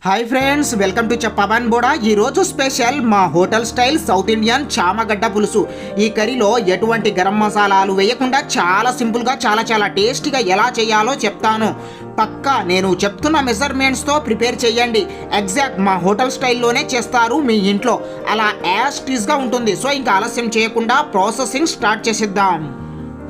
Hi friends, welcome to చపాబన్బోడా. ఈరోజు special మా హోటల్ స్టైల్ సౌత్ ఇండియన్ చామగడ్డ పులుసు. ఈ కర్రీలో ఎటువంటి గరం మసాలాలు వేయకుండా చాలా సింపుల్గా చాలా టేస్టీగా ఎలా చేయాలో చెప్తాను. పక్కా నేను చెప్తున్న మెజర్మెంట్స్తో ప్రిపేర్ చేయండి. ఎగ్జాక్ట్ మా హోటల్ స్టైల్లోనే చేస్తారు మీ ఇంట్లో. అలా యాజ్ టీజ్గా ఉంటుంది. సో ఇంకా ఆలస్యం చేయకుండా ప్రాసెసింగ్ స్టార్ట్ చేసేద్దాం.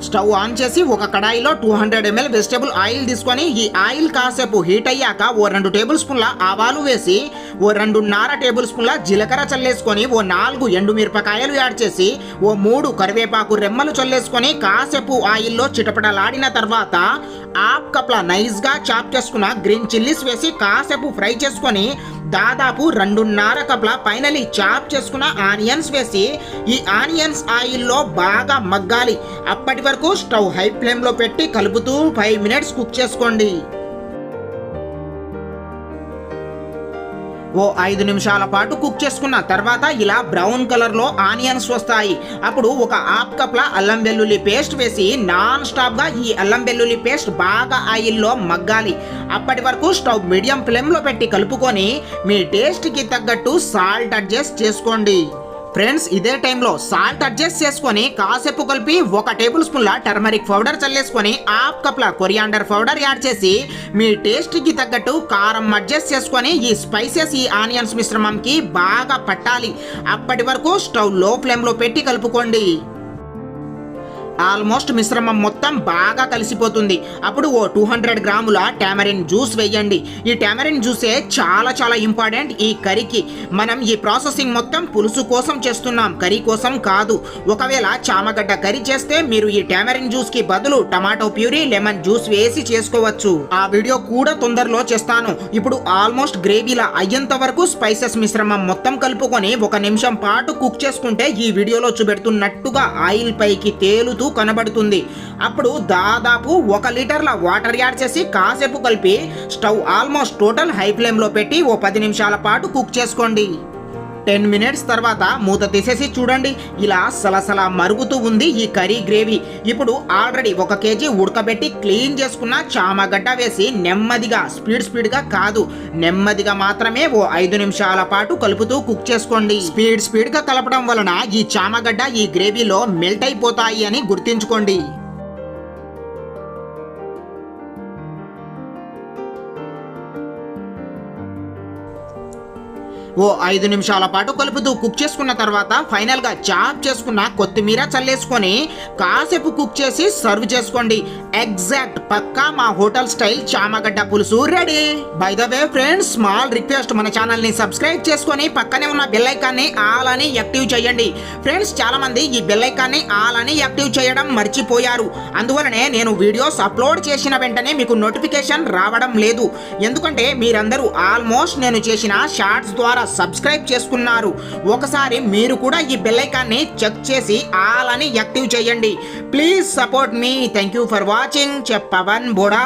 స్టవ్ ఆన్ చేసి ఒక కడాయిలో 200 ml వెజిటబుల్ ఆయిల్ తీసుకొని ఈ ఆయిల్ కాసేపు హీట్ అయ్యాక ఓ 2 టేబుల్ స్పూన్ల ఆవాలు వేసి ఓ 2.5 టేబుల్ స్పూన్ల జీలకర్ర చల్లేసుకొని ఓ 4 ఎండుమిరపకాయలు యాడ్ చేసి ఓ 3 కరివేపాకు రెమ్మలు చల్లేసుకొని కాసేపు ఆయిల్లో చిటపటలాడిన తర్వాత హాఫ్ కప్ల నైస్గా చాప్ చేసుకున్న గ్రీన్ చిల్లీస్ వేసి కాసేపు ఫ్రై చేసుకొని దాదాపు 2.5 కప్ల ఫైనలీ చాప్ చేసుకున్న ఆనియన్స్ వేసి ఈ ఆనియన్స్ ఆయిల్లో బాగా మగ్గాలి. అప్పటి వరకు స్టవ్ హై ఫ్లేమ్లో పెట్టి కలుపుతూ 5 మినిట్స్ కుక్ చేసుకోండి. ఓ 5 నిమిషాల పాటు కుక్ చేసుకున్న తర్వాత ఇలా బ్రౌన్ కలర్లో ఆనియన్స్ వస్తాయి. అప్పుడు ఒక హాఫ్ కప్ల అల్లం వెల్లుల్లి పేస్ట్ వేసి నాన్ స్టాప్గా ఈ అల్లం వెల్లుల్లి పేస్ట్ బాగా ఆయిల్లో మగ్గాలి. అప్పటి వరకు స్టవ్ మీడియం ఫ్లేమ్లో పెట్టి కలుపుకొని మీ టేస్ట్కి తగ్గట్టు సాల్ట్ అడ్జస్ట్ చేసుకోండి. ఫ్రెండ్స్, ఇదే టైంలో సాల్ట్ అడ్జస్ట్ చేసుకొని కాసేపు కలిపి 1 టేబుల్ స్పూన్ల టర్మరిక్ పౌడర్ చల్లేసుకొని హాఫ్ కప్ల కొరియాండర్ పౌడర్ యాడ్ చేసి మీ టేస్ట్కి తగ్గట్టు కారం అడ్జస్ట్ చేసుకొని ఈ స్పైసెస్ ఈ ఆనియన్స్ మిశ్రమంకి బాగా పట్టాలి. అప్పటి వరకు స్టవ్ లో ఫ్లేమ్లో పెట్టి కలుపుకోండి. ఆల్మోస్ట్ మిశ్రమం మొత్తం బాగా కలిసిపోతుంది. అప్పుడు ఓ 200 గ్రాముల టామరిన్ జ్యూస్ వేయండి. ఈ టామరిన్ జ్యూసే చాలా ఇంపార్టెంట్ ఈ కర్రీకి. మనం ఈ ప్రాసెసింగ్ మొత్తం పులుసు కోసం చేస్తున్నాం, కర్రీ కోసం కాదు. ఒకవేళ చామగడ్డ కర్రీ చేస్తే మీరు ఈ టామరిన్ జ్యూస్ కి బదులు టమాటో ప్యూరీ, లెమన్ జ్యూస్ వేసి చేసుకోవచ్చు. ఆ వీడియో కూడా తొందరలో చేస్తాను. ఇప్పుడు ఆల్మోస్ట్ గ్రేవీలా అయ్యేంత వరకు స్పైసెస్ మిశ్రమం మొత్తం కలుపుకొని 1 నిమిషం పాటు కుక్ చేసుకుంటే ఈ వీడియోలో చూపెడుతున్నట్టుగా ఆయిల్ పైకి తేలుతూ కనబడుతుంది. అప్పుడు దాదాపు 1 లీటర్ల వాటర్ యాడ్ చేసి కాసేపు కలిపి స్టవ్ ఆల్మోస్ట్ టోటల్ హై ఫ్లేమ్లో పెట్టి ఓ 10 నిమిషాల పాటు కుక్ చేసుకోండి. 10 మినిట్స్ తర్వాత మూత తీసేసి చూడండి, ఇలా సలసలా మరుగుతూ ఉంది ఈ కర్రీ గ్రేవీ. ఇప్పుడు ఆల్రెడీ 1 కేజీ ఉడకబెట్టి క్లీన్ చేసుకున్న చామగడ్డ వేసి నెమ్మదిగా స్పీడ్గా కాదు, నెమ్మదిగా మాత్రమే ఓ 5 నిమిషాల పాటు కలుపుతూ కుక్ చేసుకోండి. స్పీడ్గా కలపడం వలన ఈ చామగడ్డ ఈ గ్రేవీలో మెల్ట్ అయిపోతాయి అని గుర్తుంచుకోండి. ఓ 5 నిమిషాల పాటు కలుపుతూ కుక్ చేసుకున్న తర్వాత ఫైనల్ గా చాప్ చేసుకున్న కొత్తిమీర చల్లేసుకొని కాసేపు కుక్ చేసి సర్వ్ చేసుకోండి. ఎగ్జాక్ట్ పక్కా మా హోటల్ స్టైల్ చామగడ్డ పులుసు ready. By the way friends, small request, మన ఛానల్ ని సబ్స్క్రైబ్ చేసుకొని పక్కనే ఉన్న బెల్ ఐకాన్ ని ఆల్ అని యాక్టివ్ చేయండి. ఫ్రెండ్స్, చాలా మంది ఈ బెల్ ఐకాన్ ని ఆల్ అని యాక్టివ్ చేయడం మర్చిపోయారు. అందువలనే నేను వీడియోస్ అప్లోడ్ చేసిన వెంటనే మీకు నోటిఫికేషన్ రావడం లేదు. ఎందుకంటే మీరందరూ ఆల్మోస్ట్ నేను చేసిన షార్ట్స్ ద్వారా సబ్స్క్రైబ్ చేసుకున్నారు. ఒకసారి మీరు కూడా ఈ బెల్ ఐకాన్ ని చెక్ చేసి ఆల్ అని యాక్టివ్ చేయండి. Please support me. Thank you for watching. చెప్పవన్ బోడా.